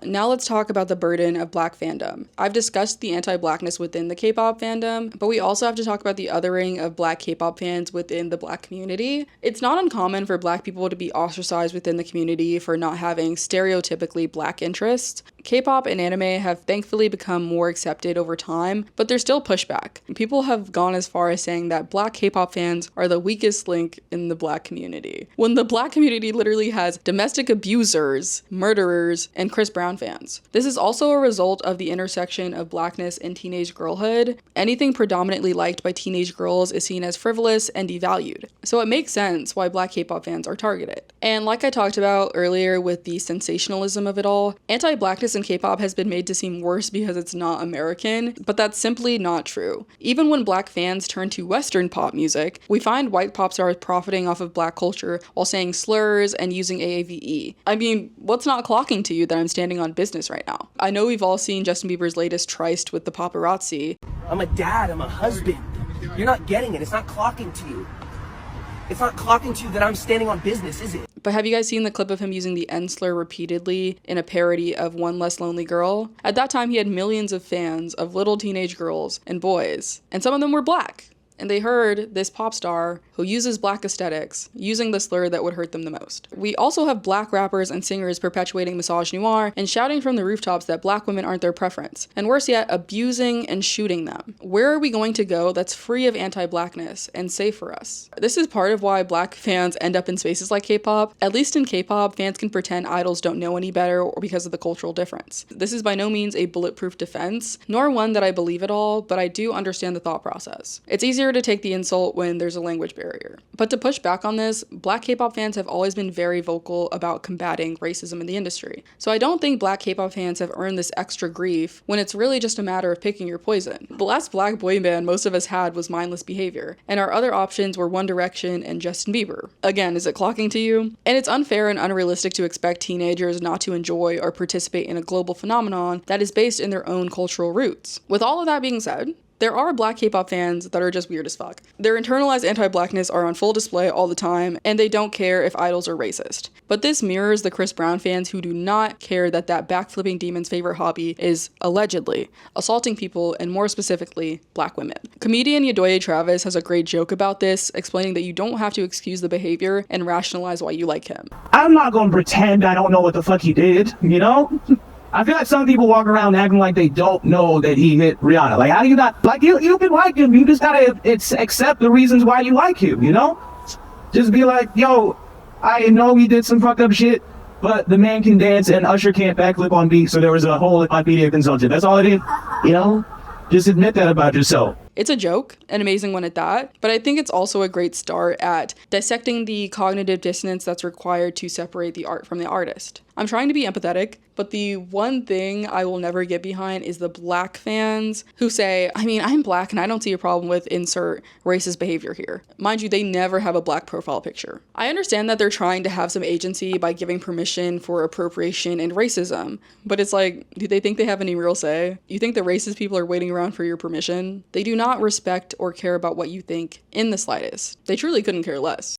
Now let's talk about the burden of black fandom. I've discussed the anti-blackness within the K-pop fandom, but we also have to talk about the othering of black K-pop fans within the black community. It's not uncommon for black people to be ostracized within the community for not having stereotypically black interests. K-pop and anime have thankfully become more accepted over time, but there's still pushback. People have gone as far as saying that black K-pop fans are the weakest link in the black community, when the black community literally has domestic abusers, murderers, and Chris Brown fans. This is also a result of the intersection of blackness and teenage girlhood. Anything predominantly liked by teenage girls is seen as frivolous and devalued. So it makes sense why black K-pop fans are targeted. And like I talked about earlier with the sensationalism of it all, anti-blackness in K-pop has been made to seem worse because it's not American, but that's simply not true. Even when black fans turn to Western pop music, we find white pop stars profiting off of black culture while saying slurs and using AAVE. I mean, what's not clocking to you that I'm standing on business right now? I know we've all seen Justin Bieber's latest tryst with the paparazzi. I'm a dad, I'm a husband. You're not getting it, it's not clocking to you. It's not clocking to you that I'm standing on business, is it? But have you guys seen the clip of him using the N slur repeatedly in a parody of One Less Lonely Girl? At that time, he had millions of fans of little teenage girls and boys, and some of them were black. and they heard this pop star who uses black aesthetics using the slur that would hurt them the most. We also have black rappers and singers perpetuating misogynoir and shouting from the rooftops that black women aren't their preference, and worse yet, abusing and shooting them. Where are we going to go that's free of anti-blackness and safe for us? This is part of why black fans end up in spaces like K-pop. At least in K-pop, fans can pretend idols don't know any better or because of the cultural difference. This is by no means a bulletproof defense, nor one that I believe at all, but I do understand the thought process. It's easier to take the insult when there's a language barrier. But to push back on this, black K-pop fans have always been very vocal about combating racism in the industry. So I don't think black K-pop fans have earned this extra grief when it's really just a matter of picking your poison. The last black boy band most of us had was Mindless Behavior, and our other options were One Direction and Justin Bieber. Again, is it clocking to you? And it's unfair and unrealistic to expect teenagers not to enjoy or participate in a global phenomenon that is based in their own cultural roots. With all of that being said, there are black K-pop fans that are just weird as fuck. Their internalized anti-blackness are on full display all the time, and they don't care if idols are racist. But this mirrors the Chris Brown fans who do not care that backflipping demon's favorite hobby is, allegedly, assaulting people, and more specifically, black women. Comedian Yadoye Travis has a great joke about this, explaining that you don't have to excuse the behavior and rationalize why you like him. I'm not gonna pretend I don't know what the fuck he did, you know? I feel like some people walk around acting like they don't know that he hit Rihanna. Like, how do you not, like, you can like him, you just gotta accept the reasons why you like him, you know? Just be like, yo, I know he did some fucked up shit, but the man can dance and Usher can't backflip on beat, so there was a hole in my media consultant. That's all it is, you know? Just admit that about yourself. It's a joke, an amazing one at that, but I think it's also a great start at dissecting the cognitive dissonance that's required to separate the art from the artist. I'm trying to be empathetic, but the one thing I will never get behind is the black fans who say, I mean, I'm black and I don't see a problem with insert racist behavior here. Mind you, they never have a black profile picture. I understand that they're trying to have some agency by giving permission for appropriation and racism, but it's like, do they think they have any real say? You think the racist people are waiting around for your permission? They do not respect or care about what you think in the slightest. They truly couldn't care less.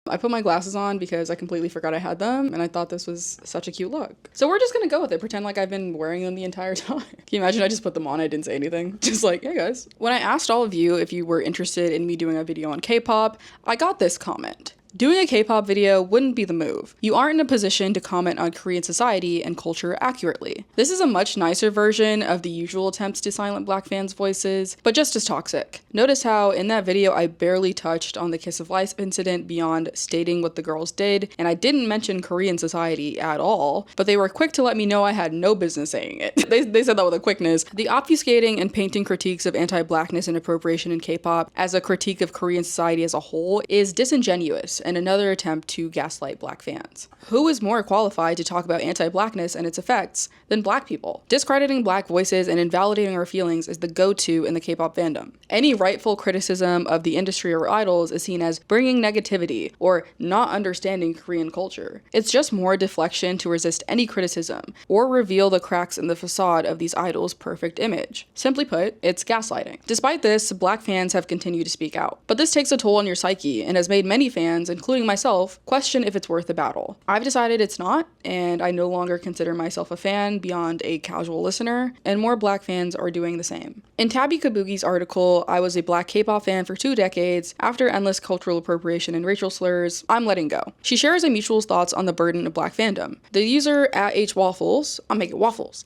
I put my glasses on because I completely forgot I had them, and I thought this was such a cute look. So we're just gonna go with it, pretend like I've been wearing them the entire time. Can you imagine I just put them on, I didn't say anything? Just like, hey guys. When I asked all of you if you were interested in me doing a video on K-pop, I got this comment. Doing a K-pop video wouldn't be the move. You aren't in a position to comment on Korean society and culture accurately. This is a much nicer version of the usual attempts to silence black fans' voices, but just as toxic. Notice how in that video I barely touched on the Kiss of Life incident beyond stating what the girls did, and I didn't mention Korean society at all, but they were quick to let me know I had no business saying it. They said that with a quickness. The obfuscating and painting critiques of anti-blackness and appropriation in K-pop as a critique of Korean society as a whole is disingenuous and another attempt to gaslight black fans. Who is more qualified to talk about anti-blackness and its effects than black people? Discrediting black voices and invalidating our feelings is the go-to in the K-pop fandom. Any rightful criticism of the industry or idols is seen as bringing negativity or not understanding Korean culture. It's just more deflection to resist any criticism or reveal the cracks in the facade of these idols' perfect image. Simply put, it's gaslighting. Despite this, black fans have continued to speak out. But this takes a toll on your psyche and has made many fans, including myself, question if it's worth the battle. I've decided it's not, and I no longer consider myself a fan beyond a casual listener, and more black fans are doing the same. In Tabby Kabuki's article, I was a black K-pop fan for 2 decades. After endless cultural appropriation and racial slurs, I'm letting go. She shares a mutual thoughts on the burden of black fandom. The user @hwaffles, I'll make it waffles,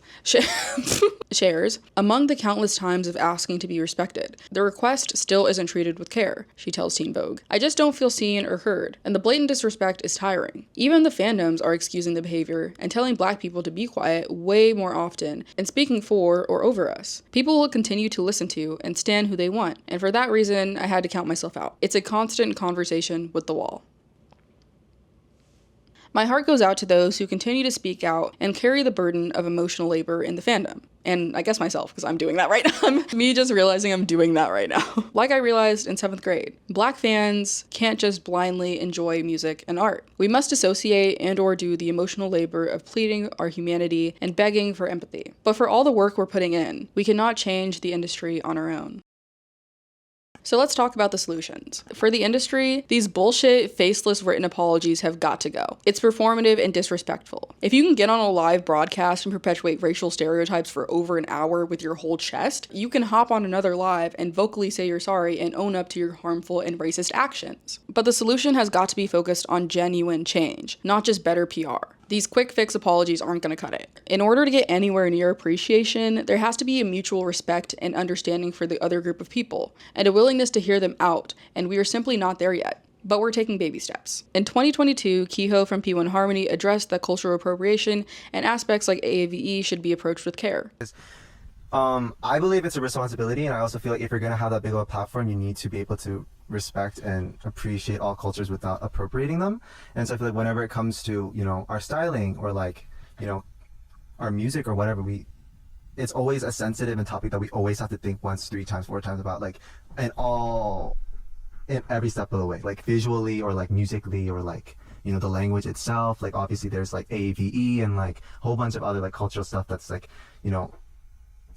shares, among the countless times of asking to be respected, the request still isn't treated with care, she tells Teen Vogue. I just don't feel seen or heard, and the blatant disrespect is tiring. Even the fandoms are excusing the behavior and telling black people to be quiet way more often and speaking for or over us. People will continue to listen to and stand who they want, and for that reason, I had to count myself out. It's a constant conversation with the wall. My heart goes out to those who continue to speak out and carry the burden of emotional labor in the fandom. And I guess myself, because I'm doing that right now. Me just realizing I'm doing that right now. Like I realized in 7th grade, black fans can't just blindly enjoy music and art. We must dissociate and or do the emotional labor of pleading our humanity and begging for empathy. But for all the work we're putting in, we cannot change the industry on our own. So let's talk about the solutions. For the industry, these bullshit, faceless written apologies have got to go. It's performative and disrespectful. If you can get on a live broadcast and perpetuate racial stereotypes for over an hour with your whole chest, you can hop on another live and vocally say you're sorry and own up to your harmful and racist actions. But the solution has got to be focused on genuine change, not just better PR. These quick fix apologies aren't going to cut it. In order to get anywhere near appreciation, there has to be a mutual respect and understanding for the other group of people, and a willingness to hear them out, and we are simply not there yet. But we're taking baby steps. In 2022, Kehoe from P1 Harmony addressed that cultural appropriation and aspects like AAVE should be approached with care. I believe it's a responsibility, and I also feel like if you're going to have that big of a platform, you need to be able to respect and appreciate all cultures without appropriating them. And so I feel like whenever it comes to, you know, our styling or like, you know, our music or whatever, it's always a sensitive and topic that we always have to think once, 3 times, 4 times about, like, in every step of the way, like visually or like musically or like, you know, the language itself. Like obviously there's like AAVE and like a whole bunch of other like cultural stuff that's like, you know,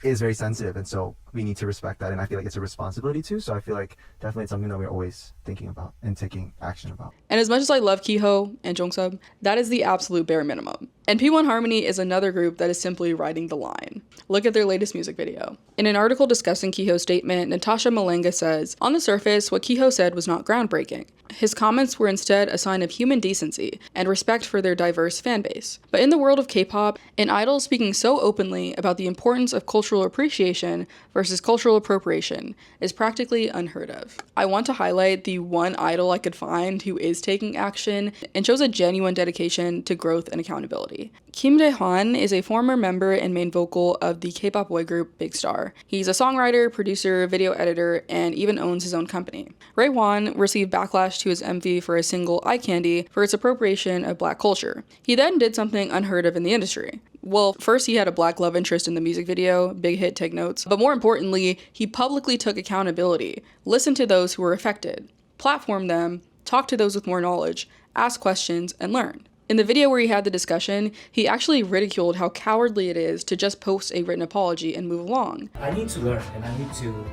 is very sensitive, and so we need to respect that, and I feel like it's a responsibility too. So I feel like definitely it's something that we're always thinking about and taking action about. And as much as I love Kehoe and Jungsub, that is the absolute bare minimum. And P1 Harmony is another group that is simply riding the line. Look at their latest music video. In an article discussing Kehoe's statement, Natasha Malenga says, "On the surface, what Kehoe said was not groundbreaking. His comments were instead a sign of human decency and respect for their diverse fan base. But in the world of K-pop, an idol speaking so openly about the importance of cultural appreciation versus cultural appropriation is practically unheard of." I want to highlight the one idol I could find who is taking action and shows a genuine dedication to growth and accountability. Kim Dae-hwan is a former member and main vocal of the K-pop boy group Big Star. He's a songwriter, producer, video editor, and even owns his own company. Ray Wan received backlash to his MV for his single Eye Candy for its appropriation of black culture. He then did something unheard of in the industry. Well, first he had a black love interest in the music video, big hit, take notes. But more importantly, he publicly took accountability, listened to those who were affected, platformed them, talked to those with more knowledge, asked questions, and learned. In the video where he had the discussion, he actually ridiculed how cowardly it is to just post a written apology and move along. I need to learn and I need to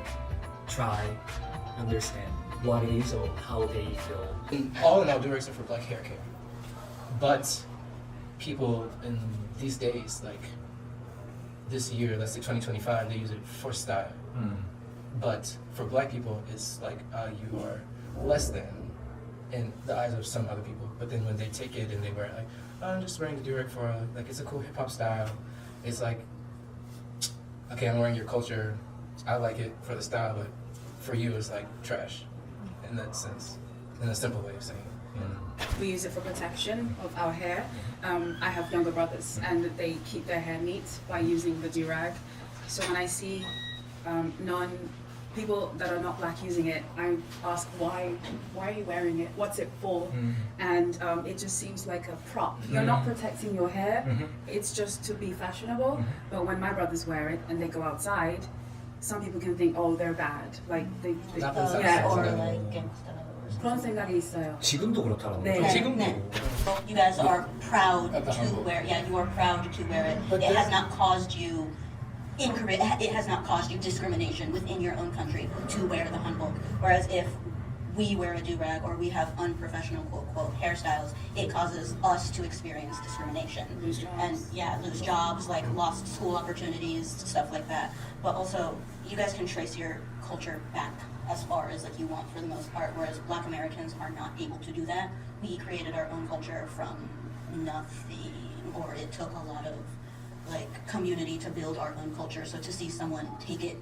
try understand what it is or how they feel. All in all, do except for black hair care. But people in these days, like this year, let's say 2025, they use it for style. But for black people, it's like you are less than in the eyes of some other people. But then when they take it and they wear it, like, oh, I'm just wearing the do-rag for like it's a cool hip hop style. It's like, okay, I'm wearing your culture. I like it for the style, but for you, it's like trash. In that sense, in a simple way of saying it. We use it for protection of our hair. I have younger brothers, and they keep their hair neat by using the do-rag. So when I see people that are not black using it, I ask why are you wearing it? What's it for? And it just seems like a prop. You're not protecting your hair. It's just to be fashionable. But when my brothers wear it and they go outside, some people can think, oh, they're bad. Like they yeah, or 그런 생각이 있어요. 지금도 그렇다라고. 네. 지금도. You guys are proud to wear. Yeah, you are proud to wear it. It has not caused you it has not caused you discrimination within your own country to wear the hanbok. Whereas if we wear a do-rag or we have unprofessional quote hairstyles, it causes us to experience discrimination. Lose jobs, like lost school opportunities, stuff like that. But also, you guys can trace your culture back as far as like you want for the most part, whereas Black Americans are not able to do that. We created our own culture from nothing, or it took a lot of like community to build our own culture. So to see someone take it,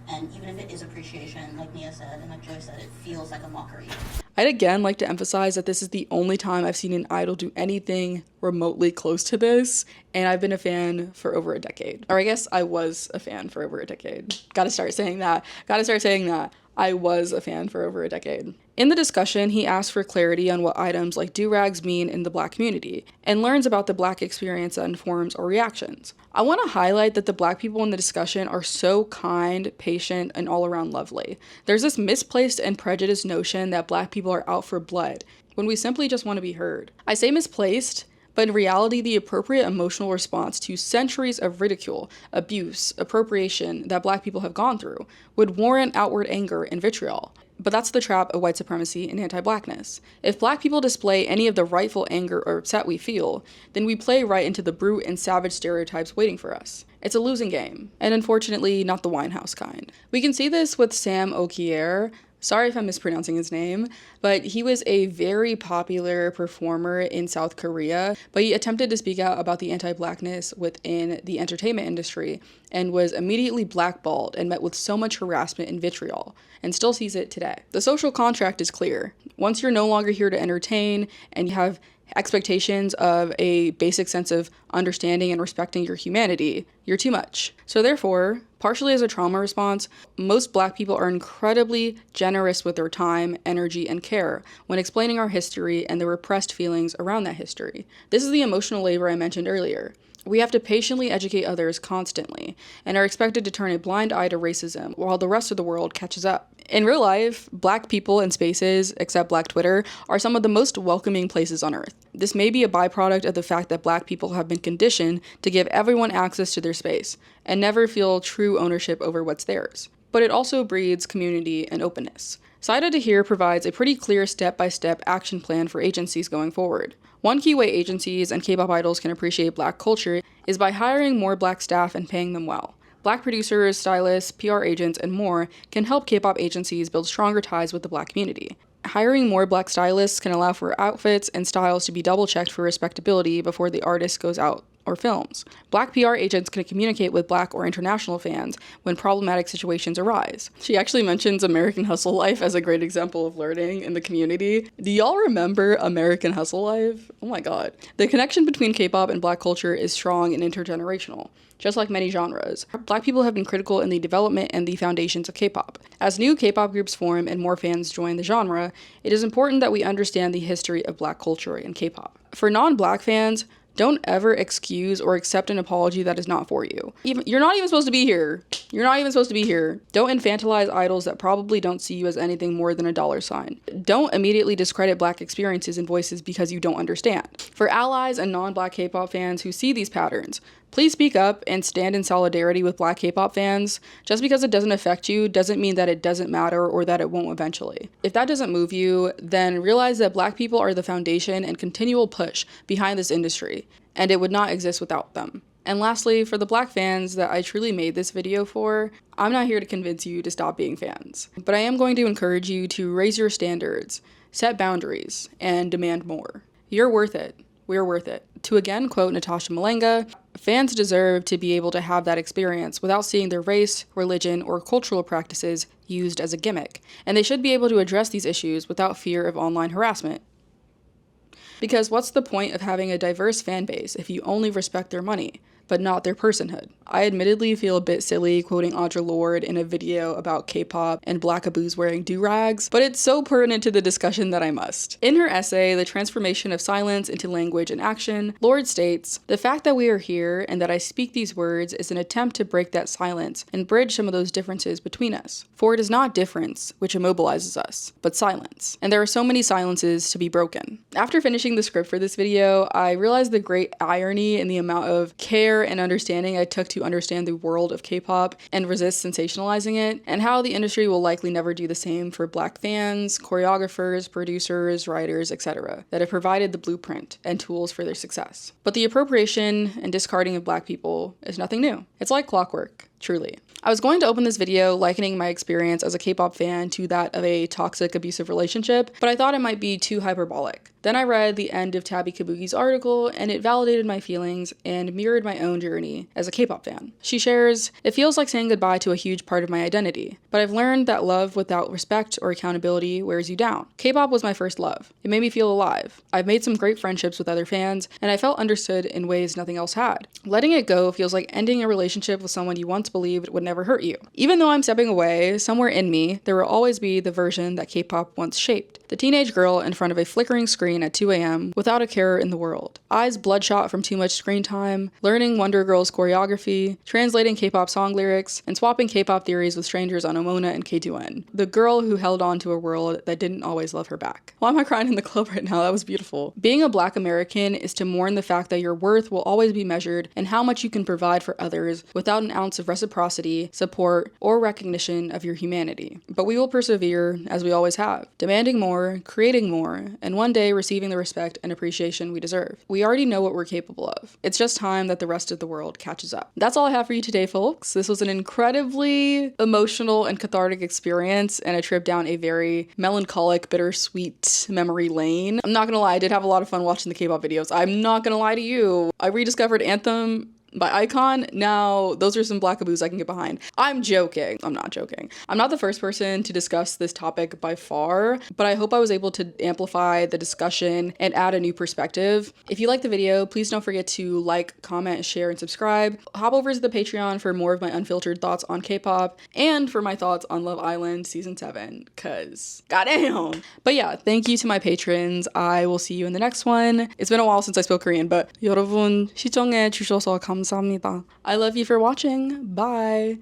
and even if it is appreciation, like Mia said and like Joy said, it feels like a mockery. I'd again like to emphasize that this is the only time I've seen an idol do anything remotely close to this, and I've been a fan for over a decade. Or I guess I was a fan for over a decade. Gotta start saying that. I was a fan for over a decade. In the discussion, he asks for clarity on what items like do-rags mean in the Black community, and learns about the Black experience that informs our reactions. I want to highlight that the Black people in the discussion are so kind, patient, and all around lovely. There's this misplaced and prejudiced notion that Black people are out for blood, when we simply just want to be heard. I say misplaced, but in reality, the appropriate emotional response to centuries of ridicule, abuse, appropriation that Black people have gone through would warrant outward anger and vitriol. But that's the trap of white supremacy and anti-blackness. If black people display any of the rightful anger or upset we feel, then we play right into the brute and savage stereotypes waiting for us. It's a losing game, and unfortunately not the Winehouse kind. We can see this with Sam Okier. Sorry if I'm mispronouncing his name, but he was a very popular performer in South Korea, but he attempted to speak out about the anti-blackness within the entertainment industry and was immediately blackballed and met with so much harassment and vitriol, and still sees it today. The social contract is clear. Once you're no longer here to entertain and you have expectations of a basic sense of understanding and respecting your humanity, you're too much. So therefore, partially as a trauma response, most black people are incredibly generous with their time, energy, and care when explaining our history and the repressed feelings around that history. This is the emotional labor I mentioned earlier. We have to patiently educate others constantly and are expected to turn a blind eye to racism while the rest of the world catches up. In real life, black people in spaces, except Black Twitter, are some of the most welcoming places on earth. This may be a byproduct of the fact that black people have been conditioned to give everyone access to their space and never feel true ownership over what's theirs. But it also breeds community and openness. Saida Tahir provides a pretty clear step-by-step action plan for agencies going forward. One key way agencies and K-pop idols can appreciate black culture is by hiring more black staff and paying them well. Black producers, stylists, PR agents, and more can help K-pop agencies build stronger ties with the black community. Hiring more black stylists can allow for outfits and styles to be double-checked for respectability before the artist goes out or films. Black PR agents can communicate with black or international fans when problematic situations arise. She actually mentions American Hustle Life as a great example of learning in the community. Do y'all remember American Hustle Life? Oh my god. The connection between K-pop and black culture is strong and intergenerational. Just like many genres, black people have been critical in the development and the foundations of K-pop. As new K-pop groups form and more fans join the genre, it is important that we understand the history of black culture and K-pop. For non-black fans, don't ever excuse or accept an apology that is not for you. You're not even supposed to be here. You're not even supposed to be here. Don't infantilize idols that probably don't see you as anything more than a dollar sign. Don't immediately discredit black experiences and voices because you don't understand. For allies and non-black K-pop fans who see these patterns, please speak up and stand in solidarity with black K-pop fans. Just because it doesn't affect you doesn't mean that it doesn't matter or that it won't eventually. If that doesn't move you, then realize that black people are the foundation and continual push behind this industry, and it would not exist without them. And lastly, for the black fans that I truly made this video for, I'm not here to convince you to stop being fans, but I am going to encourage you to raise your standards, set boundaries, and demand more. You're worth it. We're worth it. To again quote Natasha Malenga, fans deserve to be able to have that experience without seeing their race, religion, or cultural practices used as a gimmick, and they should be able to address these issues without fear of online harassment. Because what's the point of having a diverse fan base if you only respect their money, but not their personhood? I admittedly feel a bit silly quoting Audre Lorde in a video about K-pop and Blackaboos wearing do-rags, but it's so pertinent to the discussion that I must. In her essay, The Transformation of Silence into Language and Action, Lorde states, "The fact that we are here and that I speak these words is an attempt to break that silence and bridge some of those differences between us. For it is not difference which immobilizes us, but silence. And there are so many silences to be broken." After finishing the script for this video, I realized the great irony in the amount of care and understanding I took to understand the world of K-pop and resist sensationalizing it, and how the industry will likely never do the same for black fans, choreographers, producers, writers, etc., that have provided the blueprint and tools for their success. But the appropriation and discarding of black people is nothing new. It's like clockwork, truly. I was going to open this video likening my experience as a K-pop fan to that of a toxic, abusive relationship, but I thought it might be too hyperbolic. Then I read the end of Tabby Kabuki's article, and it validated my feelings and mirrored my own journey as a K-pop fan. She shares, "It feels like saying goodbye to a huge part of my identity, but I've learned that love without respect or accountability wears you down. K-pop was my first love. It made me feel alive. I've made some great friendships with other fans, and I felt understood in ways nothing else had. Letting it go feels like ending a relationship with someone you once believed would never hurt you. Even though I'm stepping away, somewhere in me, there will always be the version that K-pop once shaped. The teenage girl in front of a flickering screen screen at 2 a.m. without a care in the world. Eyes bloodshot from too much screen time, learning Wonder Girl's choreography, translating K-pop song lyrics, and swapping K-pop theories with strangers on Omona and K2N. The girl who held on to a world that didn't always love her back. Why am I crying in the club right now? That was beautiful. Being a Black American is to mourn the fact that your worth will always be measured in how much you can provide for others without an ounce of reciprocity, support, or recognition of your humanity. But we will persevere, as we always have, demanding more, creating more, and one day receiving the respect and appreciation we deserve. We already know what we're capable of. It's just time that the rest of the world catches up. That's all I have for you today, folks. This was an incredibly emotional and cathartic experience and a trip down a very melancholic, bittersweet memory lane. I'm not gonna lie, I did have a lot of fun watching the K-pop videos. I'm not gonna lie to you. I rediscovered Anthem by iKON. Now, those are some Blackaboos I can get behind. I'm joking. I'm not joking. I'm not the first person to discuss this topic by far, but I hope I was able to amplify the discussion and add a new perspective. If you like the video, please don't forget to like, comment, share, and subscribe. Hop over to the Patreon for more of my unfiltered thoughts on K-pop and for my thoughts on Love Island Season 7, cause goddamn. But yeah, thank you to my patrons. I will see you in the next one. It's been a while since I spoke Korean, but 여러분 시청해 주셔서 감사합니다. I love you for watching. Bye.